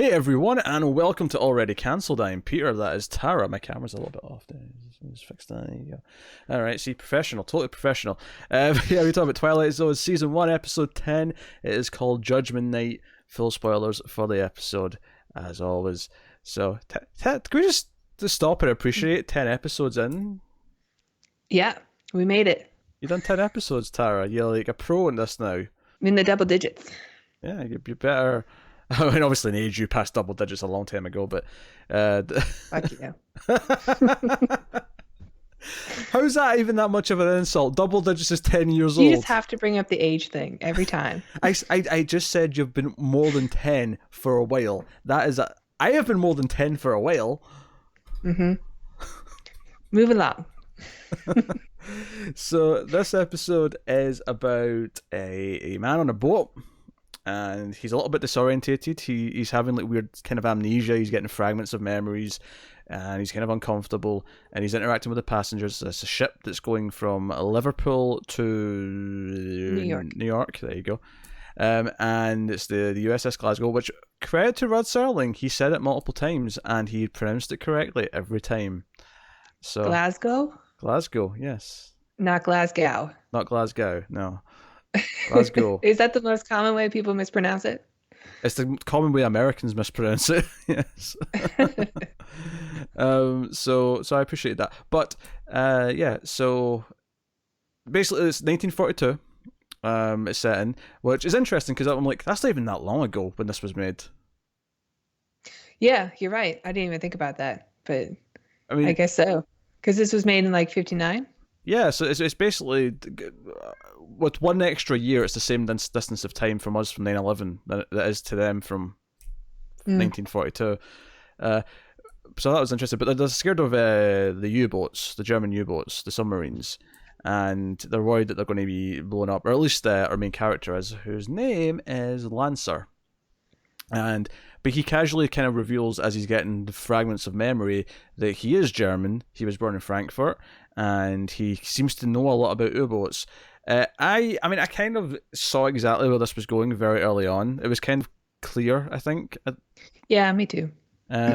Hey everyone, and welcome to Already Cancelled. I'm Peter, that is Tara. My camera's a little bit off. Just fix that. There you go. Alright, see, professional, totally professional. Yeah, we talk about Twilight Zone, Season 1, Episode 10. It is called Judgment Night. Full spoilers for the episode, as always. So, can we just stop and appreciate 10 episodes in? Yeah, we made it. You've done 10 episodes, Tara. You're like a pro in this now. I'm in the double digits. Yeah, you're better. I mean, obviously in age you passed double digits a long time ago, but Fuck you. How's that even that much of an insult? Double digits is 10 years old. You just have to bring up the age thing every time. I just said you've been more than 10 for a while. I have been more than 10 for a while. Mm-hmm. Move along. So this episode is about a man on a boat. And he's a little bit disorientated. He's having like weird kind of amnesia. He's getting fragments of memories, and he's kind of uncomfortable. And he's interacting with the passengers. It's a ship that's going from Liverpool to New York. New York. There you go. And it's the USS Glasgow. Which, credit to Rod Serling, he said it multiple times, and he pronounced it correctly every time. So Glasgow, yes. Not Glasgow. Not Glasgow. No. Glasgow. Is that the most common way people mispronounce it? It's the common way Americans mispronounce it. Yes. So I appreciate that. But yeah. So basically, it's 1942. It's set in, which is interesting because I'm like, that's not even that long ago when this was made. Yeah, you're right. I didn't even think about that, but I mean, I guess so. Because this was made in like 59. Yeah, so it's basically, with one extra year, it's the same distance of time from us from 9/11 that it is to them from 1942. So that was interesting. But they're scared of the U-boats, the German U-boats, the submarines, and they're worried that they're going to be blown up, or at least our main character is, whose name is Lancer. But he casually kind of reveals as he's getting the fragments of memory that he is German. He was born in Frankfurt, and he seems to know a lot about U-boats. I mean, I kind of saw exactly where this was going very early on. It was kind of clear, I think. Yeah, me too. I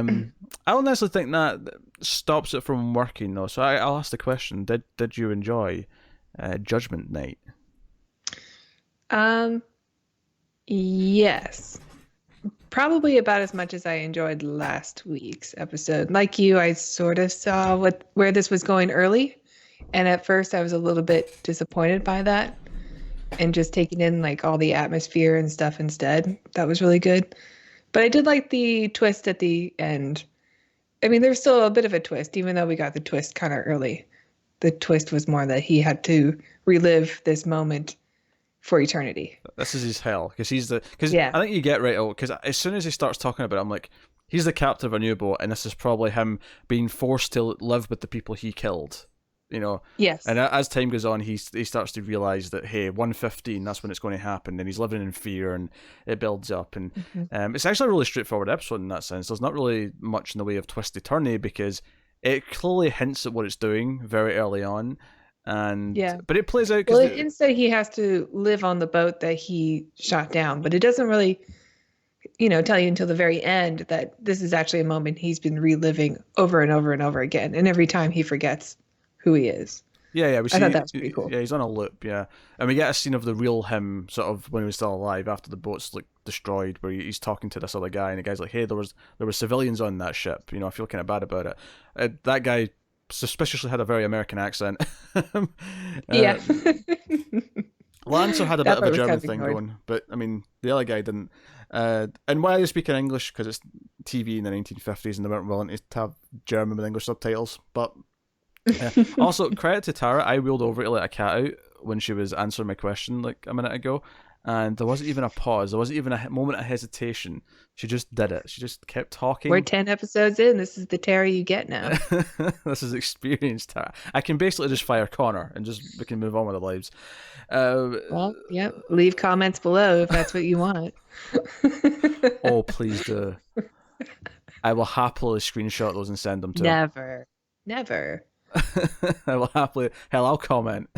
don't necessarily think that stops it from working, though. So I'll ask the question: Did you enjoy Judgment Night? Yes. Probably about as much as I enjoyed last week's episode. Like you, I sort of saw where this was going early, and at first I was a little bit disappointed by that, and just taking in like all the atmosphere and stuff instead. That was really good. But I did like the twist at the end. I mean, there's still a bit of a twist, even though we got the twist kind of early. The twist was more that he had to relive this moment for eternity. This is his hell, because Yeah. I think you get right out, because as soon as he starts talking about it, I'm like, he's the captain of a new boat, and this is probably him being forced to live with the people he killed, you know. Yes. And as time goes on, he starts to realize that, hey, 1:15, that's when it's going to happen, and he's living in fear, and it builds up, and it's actually a really straightforward episode in that sense. There's not really much in the way of twisty-turny, because it clearly hints at what it's doing very early on. And yeah, but it plays out. Well, it hints that he has to live on the boat that he shot down, but it doesn't really, tell you until the very end that this is actually a moment he's been reliving over and over and over again, and every time he forgets who he is. Yeah, I thought that was pretty cool. Yeah, he's on a loop. Yeah, and we get a scene of the real him, sort of when he was still alive after the boat's like destroyed, where he's talking to this other guy, and the guy's like, "Hey, there were civilians on that ship. I feel kind of bad about it." That guy suspiciously had a very American accent. Yeah. Lancer had a bit of a German thing going, but I mean, the other guy didn't. And why are they speaking English? Because it's TV in the 1950s and they weren't willing to have German with English subtitles. But also, credit to Tara, I wheeled over to let a cat out when she was answering my question like a minute ago. And there wasn't even a pause. There wasn't even a moment of hesitation. She just did it. She just kept talking. We're 10 episodes in. This is the Tara you get now. This is experienced Tara. I can basically just fire Connor and we can move on with our lives. Well, yeah. Leave comments below if that's what you want. Oh, please do. I will happily screenshot those and send them to Never. I will happily. Hell, I'll comment.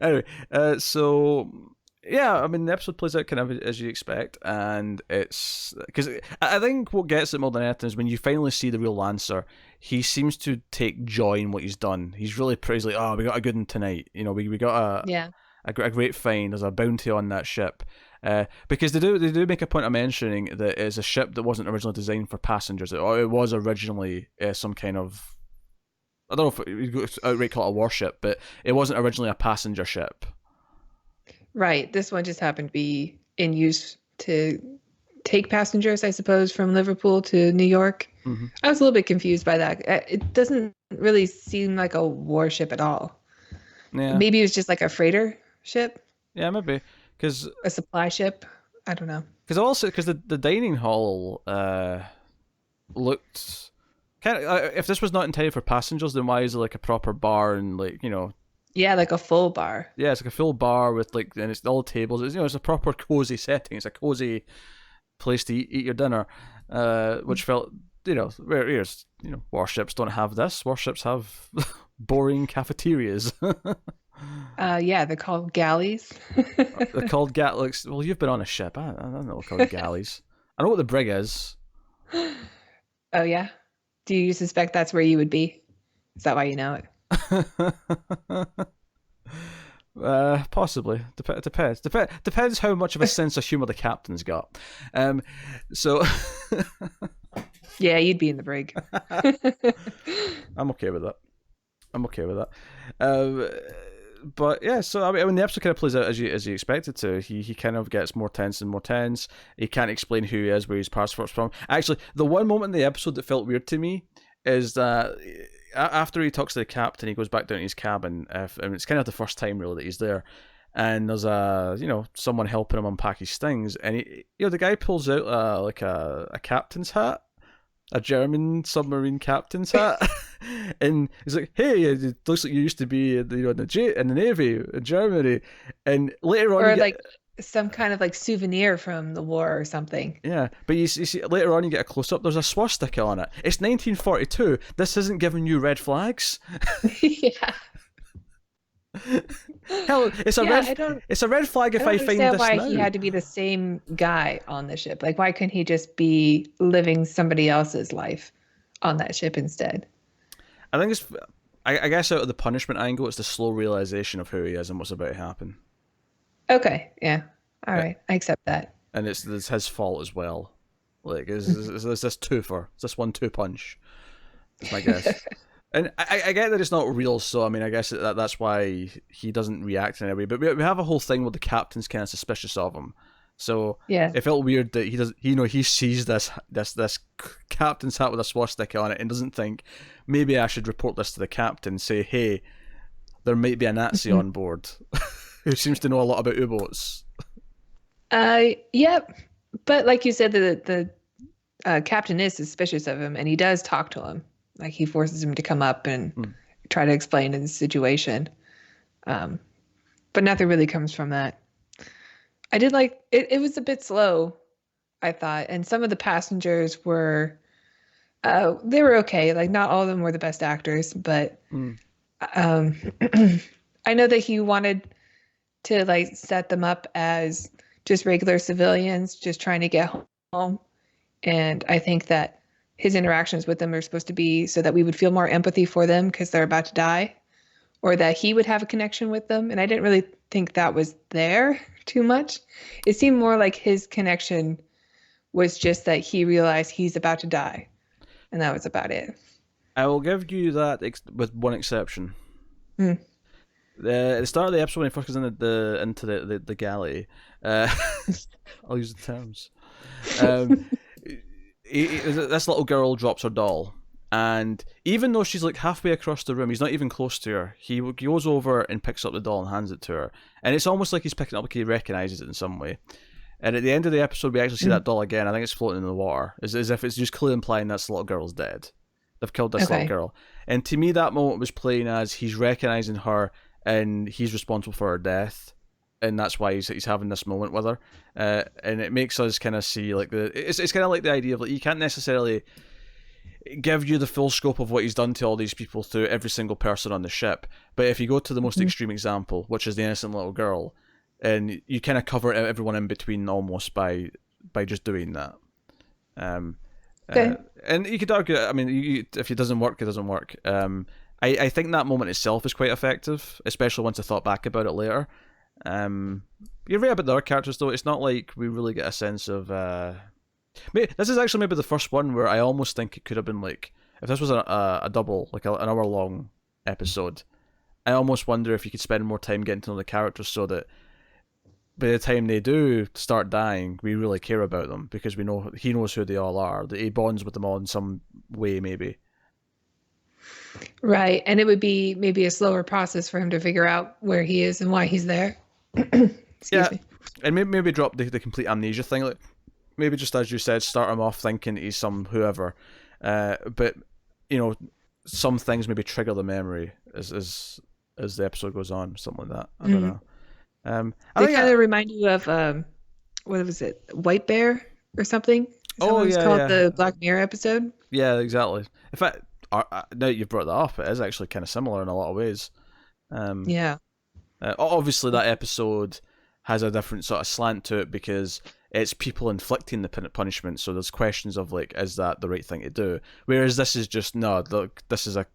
Anyway, so Yeah, I mean the episode plays out kind of as you expect, and it's because I think what gets it more than anything is when you finally see the real Lancer. He seems to take joy in what he's done. He's really praised, like, oh, we got a good one tonight. You know, we got Yeah. a great find. There's a bounty on that ship. Because they do make a point of mentioning that it's a ship that wasn't originally designed for passengers. It was originally some kind of, I don't know if you outright call it a warship, but it wasn't originally a passenger ship. Right. This one just happened to be in use to take passengers, I suppose, from Liverpool to New York. Mm-hmm. I was a little bit confused by that. It doesn't really seem like a warship at all. Yeah. Maybe it was just like a freighter ship. Yeah, maybe. Cause, a supply ship. I don't know. Because the dining hall looked kind of. If this was not intended for passengers, then why is it like a proper bar and like, you know? Yeah, like a full bar. Yeah, it's like a full bar with like, and it's all tables. It's, you know, it's a proper cozy setting. It's a cozy place to eat your dinner, which felt, you know, whereas, you know, warships don't have this. Warships have boring cafeterias. Yeah, they're called galleys. They're called galleys. Well, you've been on a ship. I don't know what they're called galleys. I know what the brig is. Oh yeah. Do you suspect that's where you would be? Is that why you know it? Possibly. Depends. Depends how much of a sense of humor the captain's got. So. Yeah, you'd be in the brig. I'm okay with that. But yeah, so I mean, the episode kind of plays out as you expect it to. He kind of gets more tense and more tense. He can't explain who he is, where his passport's from. Actually, the one moment in the episode that felt weird to me is that after he talks to the captain, he goes back down to his cabin, and it's kind of the first time really that he's there. And there's someone helping him unpack his things, and the guy pulls out like a captain's hat. A German submarine captain's hat, and he's like, "Hey, it looks like you used to be, in the Navy in Germany." And later on, or some kind of like souvenir from the war or something. Yeah, but you see later on, you get a close up. There's a swastika on it. It's 1942. This isn't giving you red flags. Yeah. Hell, it's a red flag if I find this why now. He had to be the same guy on the ship. Like, why couldn't he just be living somebody else's life on that ship instead? I think it's, I guess out of the punishment angle, it's the slow realization of who he is and what's about to happen. Okay, yeah, all right, I accept that. And it's his fault as well. Like, is this twofer? Is this 1-2 punch? That's my guess. And I get that it's not real, so I mean, I guess that's why he doesn't react in any way. But we have a whole thing where the captain's kind of suspicious of him, so yeah, it felt weird that he sees this captain's hat with a swastika on it and doesn't think maybe I should report this to the captain. Say, hey, there might be a Nazi on board who seems to know a lot about U-boats. Yep, but like you said, the captain is suspicious of him, and he does talk to him. Like, he forces him to come up and try to explain the situation. But nothing really comes from that. I did like it. It was a bit slow, I thought. And some of the passengers were, they were okay. Like, not all of them were the best actors, but I know that he wanted to like set them up as just regular civilians, just trying to get home. And I think that his interactions with them are supposed to be so that we would feel more empathy for them because they're about to die, or that he would have a connection with them. And I didn't really think that was there too much. It seemed more like his connection was just that he realized he's about to die. And that was about it. I will give you that with one exception. At the start of the episode, when he first goes into the galley, I'll use the terms. This little girl drops her doll, and even though she's like halfway across the room, he's not even close to her. He goes over and picks up the doll and hands it to her, and it's almost like he's picking it up, like he recognizes it in some way. And at the end of the episode, we actually see that doll again. I think it's floating in the water, as if it's just clearly implying that this little girl's dead. They've killed this little girl, and to me, that moment was playing as he's recognizing her and he's responsible for her death. And that's why he's having this moment with her, and it makes us kind of see like it's kind of like the idea of like you can't necessarily give you the full scope of what he's done to all these people through every single person on the ship, but if you go to the most extreme example, which is the innocent little girl, and you kind of cover everyone in between almost by just doing that. Okay. And you could argue, I mean, if it doesn't work, it doesn't work. I think that moment itself is quite effective, especially once I thought back about it later. You're right about the other characters, though. It's not like we really get a sense of. This is actually maybe the first one where I almost think it could have been like, if this was a double, like an hour long episode, I almost wonder if you could spend more time getting to know the characters so that by the time they do start dying, we really care about them because we know he knows who they all are. That he bonds with them all in some way, maybe. Right. And it would be maybe a slower process for him to figure out where he is and why he's there. Excuse me. And maybe drop the complete amnesia thing. Like maybe just as you said, start him off thinking he's some whoever. But some things maybe trigger the memory as the episode goes on, something like that. I don't know. They kind of remind you of what was it, White Bear or something? It's called the Black Mirror episode. Yeah, exactly. In fact, now that you've brought that up, it is actually kind of similar in a lot of ways. Yeah. Obviously, that episode has a different sort of slant to it because it's people inflicting the punishment. So there's questions of like, is that the right thing to do? Whereas this is just no. Look, this is an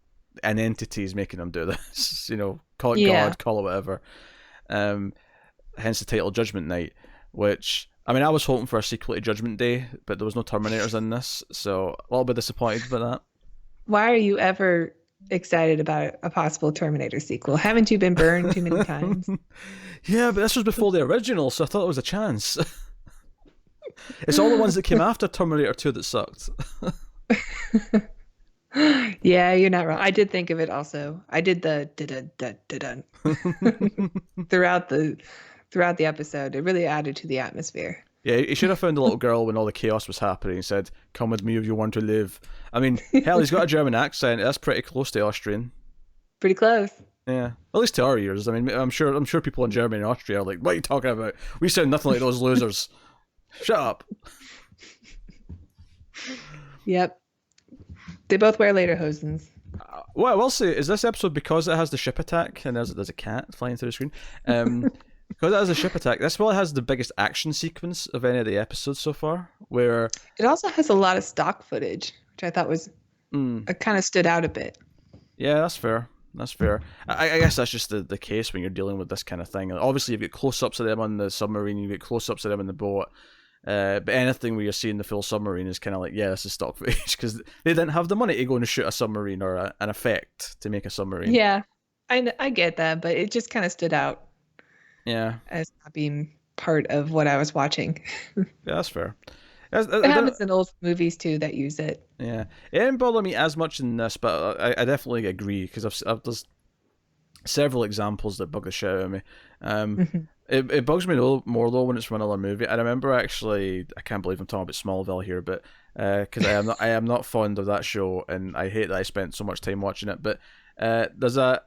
entity is making them do this. Call it God, call it whatever. Hence the title Judgment Night, which I mean I was hoping for a sequel to Judgment Day, but there was no Terminators in this, so a little bit disappointed by that. Why are you ever excited about a possible Terminator sequel? Haven't you been burned too many times? Yeah, but this was before the original, so I thought it was a chance. It's all the ones that came after Terminator 2 that sucked. Yeah, you're not wrong. I did think of it also. I did the throughout the episode. It really added to the atmosphere. Yeah, he should have found a little girl when all the chaos was happening and said, "Come with me if you want to live." I mean, hell, he's got a German accent. That's pretty close to Austrian. Pretty close. Yeah, at least to our ears. I mean, I'm sure people in Germany and Austria are like, "What are you talking about? We sound nothing like those losers." Shut up. Yep. They both wear lederhosens. What I will say is this episode, because it has the ship attack and there's a cat flying through the screen. Because it has a ship attack, this probably has the biggest action sequence of any of the episodes so far. Where it also has a lot of stock footage, which I thought was it kind of stood out a bit. Yeah, that's fair. That's fair. I guess that's just the case when you're dealing with this kind of thing. Obviously, you've got close-ups of them on the submarine, you've got close-ups of them in the boat. But anything where you're seeing the full submarine is kind of like, yeah, this is stock footage because they didn't have the money to go and shoot a submarine or an effect to make a submarine. Yeah, I get that, but it just kind of stood out. Yeah, as not being part of what I was watching. Yeah, that's fair. It happens in old movies too that use it. Yeah, it didn't bother me as much in this, but I definitely agree because there's several examples that bug the shit out of me. It bugs me a little more though when it's from another movie. I remember actually, I can't believe I'm talking about Smallville here, but because I am not fond of that show, and I hate that I spent so much time watching it. But there's a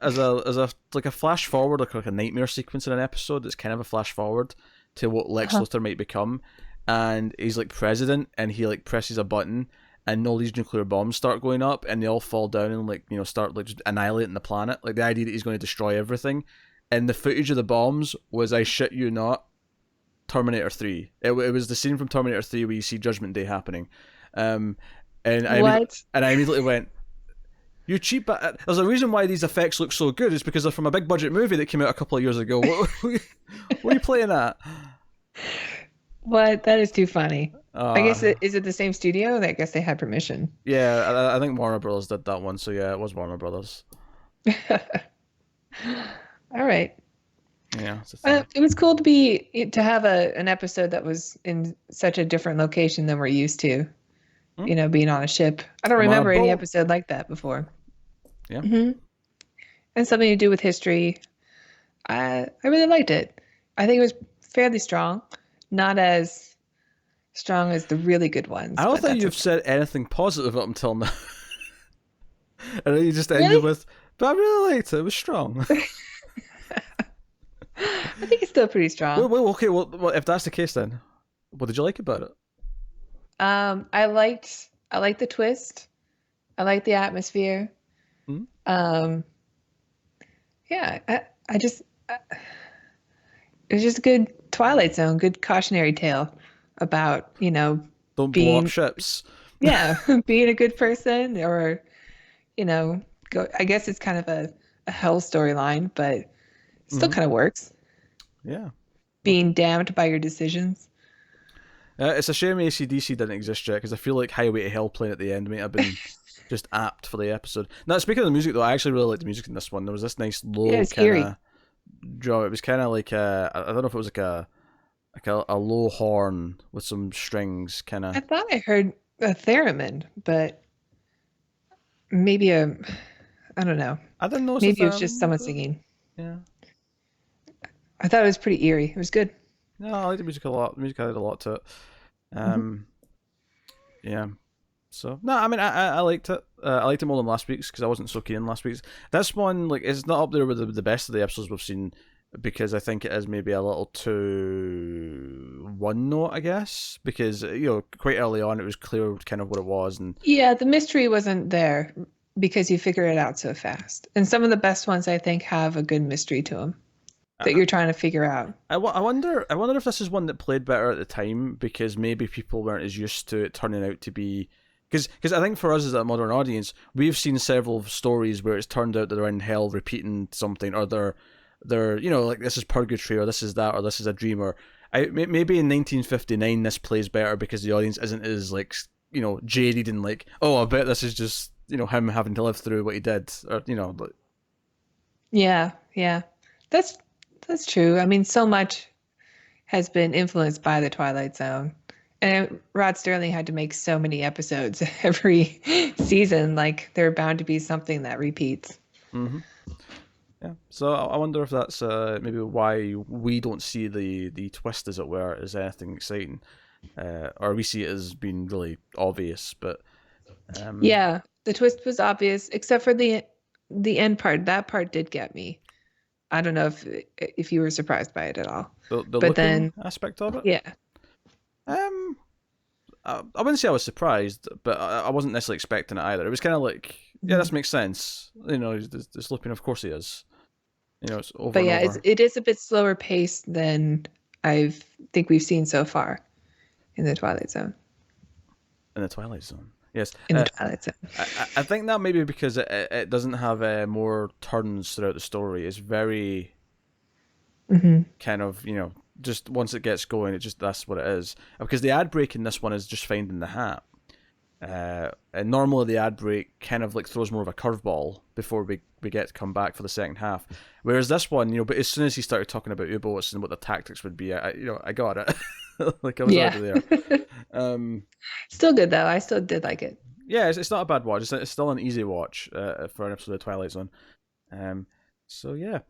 like a flash forward, like a nightmare sequence in an episode. That's kind of a flash forward to what Lex Luthor might become, and he's like president, and he like presses a button, and all these nuclear bombs start going up, and they all fall down and like start like just annihilating the planet. Like the idea that he's going to destroy everything. And the footage of the bombs was, I shit you not, Terminator 3. It was the scene from Terminator 3 where you see Judgment Day happening. And I immediately went, you cheap... There's a reason why these effects look so good. It's because they're from a big budget movie that came out a couple of years ago. What are you playing at? What? That is too funny. I guess is it the same studio? I guess they had permission. Yeah, I think Warner Brothers did that one. So yeah, it was Warner Brothers. All right. Yeah. It was cool to have an episode that was in such a different location than we're used to. Being on a ship. I don't remember any episode like that before. Yeah. Mm-hmm. And something to do with history. I really liked it. I think it was fairly strong. Not as strong as the really good ones. I don't think you've said anything positive up until now. I know you just ended with, but I really liked it. It was strong. I think it's still pretty strong. Well, if that's the case, then what did you like about it? I liked the twist. I liked the atmosphere. Yeah, I just it was just a good Twilight Zone, good cautionary tale about, Don't blow up being, ships. yeah, being a good person or, you know, I guess it's kind of a hell storyline, but it still Hmm. kind of works. Yeah. Okay. Being damned by your decisions. It's a shame AC/DC didn't exist yet because I feel like Highway to Hell playing at the end might have been just apt for the episode. Now, speaking of the music though, I actually really liked the music in this one. There was this nice Yeah, low it's kind eerie. of drum. It was kind of like I don't know if it was like a low horn with some strings, kind of. I thought I heard a theremin, but maybe I don't know. I didn't notice a Maybe it was just theremin, someone but singing. yeah. I thought it was pretty eerie. It was good. No, I like the music a lot. The music added a lot to it. Hmm. Um, yeah. So no, I mean I liked it. I liked it more than last week's because I wasn't so keen on last week's. This one, like, it's not up there with the best of the episodes we've seen because I think it is maybe a little too one note, I guess. Because quite early on it was clear kind of what it was, and Yeah, the mystery wasn't there because you figure it out so fast. And some of the best ones, I think, have a good mystery to them that I, you're trying to figure out. I wonder if this is one that played better at the time because maybe people weren't as used to it turning out to be. Because I think for us as a modern audience, we've seen several stories where it's turned out that they're in hell repeating something, or they're like this is purgatory, or this is that, or this is a dream, or maybe in 1959 this plays better because the audience isn't as like jaded and like, oh, I bet this is just him having to live through what he did, or like, Yeah, yeah. That's that's true. I mean, so much has been influenced by the Twilight Zone. And Rod Serling had to make so many episodes every season. Like, there are bound to be something that repeats. hmm yeah. So I wonder if that's maybe why we don't see the twist, as it were, as anything exciting, or we see it as being really obvious. But um, Yeah, the twist was obvious, except for the end part. That part did get me. I don't know if you were surprised by it at all. the But looking then, aspect of it, yeah. um, I wouldn't say I was surprised, but I wasn't necessarily expecting it either. It was kind of like, yeah, Mhm. this makes sense. This looping, of course he is. It's over But and yeah, over it is a bit slower paced than I think we've seen so far in the Twilight Zone. in the Twilight Zone. Yes, In the Twilight Zone. I think that maybe because it doesn't have more turns throughout the story. It's very Hmm. kind of just once it gets going, it just that's what it is. Because the ad break in this one is just finding the hat. And normally the ad break kind of like throws more of a curveball before we get to come back for the second half. Whereas this one, but as soon as he started talking about U-boats and what the tactics would be, I got it. Like I was Yeah. already there. Um, Still good though. I still did like it. yeah, it's not a bad watch. It's still an easy watch for an episode of Twilight Zone. Um, so yeah.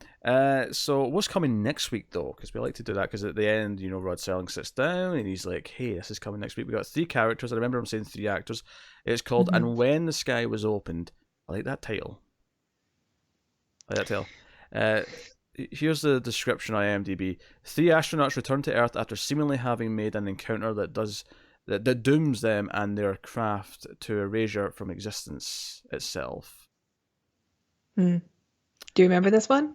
So what's coming next week though? Because we like to do that. Because at the end, Rod Serling sits down and he's like, "Hey, this is coming next week. We got 3 characters. I remember him saying 3 actors. It's called Hmm. And When the Sky Was Opened." I like that title. I like that title. Uh, Here's the description on IMDb. 3 astronauts return to Earth after seemingly having made an encounter that dooms them and their craft to erasure from existence itself. Hmm. Do you remember this one?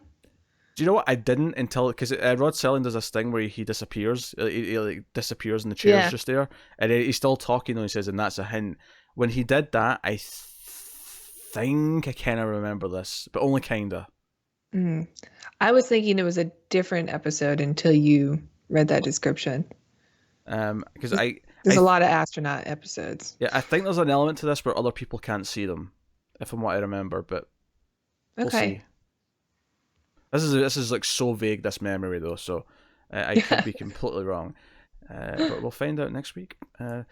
Do you know what? I didn't until because Rod Serling does this thing where he disappears. He like disappears and the chair's Yeah. just there, and he's still talking. And he says, "And that's a hint." When he did that, I think I kind of remember this, but only kinda. Mm. I was thinking it was a different episode until you read that description. Because There's I a lot of astronaut episodes. yeah, I think there's an element to this where other people can't see them, if I'm what I remember, but we'll see. Okay. This is like so vague, this memory though, so I could be completely wrong. But we'll find out next week. Mhm.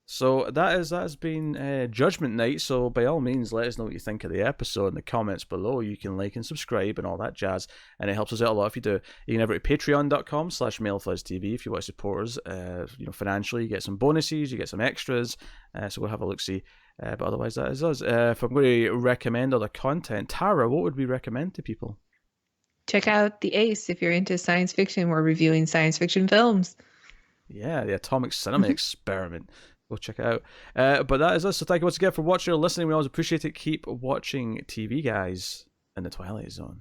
So that has been Judgment Night. So by all means, let us know what you think of the episode in the comments below. You can like and subscribe and all that jazz, and it helps us out a lot if you do. You can over to patreon.com/MailFuzzTV if you want to support us. Financially, you get some bonuses, you get some extras. So we'll have a look see. But otherwise, that is us. If I'm going to recommend other content, Tara, what would we recommend to people? Check out The Ace if you're into science fiction. We're reviewing science fiction films. Yeah, the Atomic Cinema Experiment. Go check it out. But that is us. So thank you once again for watching or listening. We always appreciate it. Keep watching TV, guys, in the Twilight Zone.